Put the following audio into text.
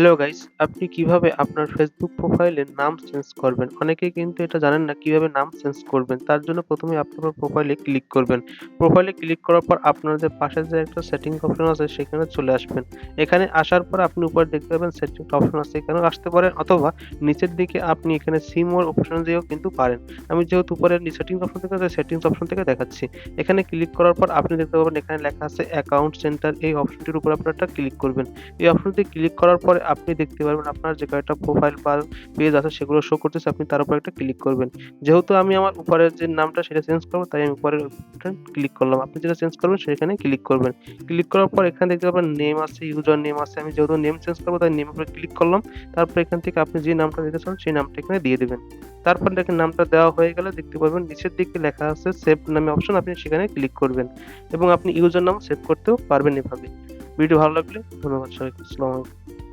Hello guys, আপনি কিভাবে আপনার ফেসবুক প্রোফাইলের নাম চেঞ্জ করবেন? অনেকেই কিন্তু এটা জানেন না কিভাবে নাম চেঞ্জ করবেন। তার জন্য ১ম এ আপনি আপনার প্রোফাইলে ক্লিক করবেন। প্রোফাইলে ক্লিক করার পর আপনার যে পাশে যে একটা সেটিং অপশন আছে সেখানে চলে আসবেন। এখানে আসার পর আপনি উপরে দেখতে পাবেন সেটিং অপশন আছে এখানেও আসতে পারেন অথবা নিচের দিকে আপনি এখানে সি মোর অপশন দিয়েও কিন্তু পারেন। আমি যেহেতু উপরে সেটিংস অপশন থেকে সেটিংস অপশন থেকে দেখাচ্ছি। এখানে ক্লিক করার পর আপনি দেখতে পাবেন এখানে লেখা আছে অ্যাকাউন্ট সেন্টার এই অপশনটির উপর আপনারা একটা ক্লিক করবেন। এই অপশনটি ক্লিক করার পরে আপনি দেখতে পারবেন আপনার যে কয়েকটা প্রোফাইল বা পেজ আছে সেগুলো শো করতেছে, আপনি তার উপর একটা ক্লিক করবেন। যেহেতু আমি আমার উপরের যে নামটা সেটা চেঞ্জ করব তাই আমি উপরের অপশনটা ক্লিক করলাম। আপনি যেটা চেঞ্জ করবেন সেখানে ক্লিক করবেন। ক্লিক করার পর এখানে দেখতে পাবেন নেম আছে, ইউজার নেম আছে। আমি যেহেতু নেম চেঞ্জ করব তাই নেমের উপরে ক্লিক করলাম। তারপর এখান থেকে আপনি যে নামটা দিতে চান সেই নামটা এখানে দিয়ে দিবেন। তারপর দেখেন নামটা দেওয়া হয়ে গেলে দেখতে পারবেন নিচের দিকে লেখা আছে সেভ নামে অপশন, আপনি সেখানে ক্লিক করবেন এবং আপনি ইউজার নাম সেভ করতেও পারবেন এভাবে। ভিডিও ভালো লাগলে ধন্যবাদ সবাইকে। আসসালামু আলাইকুম।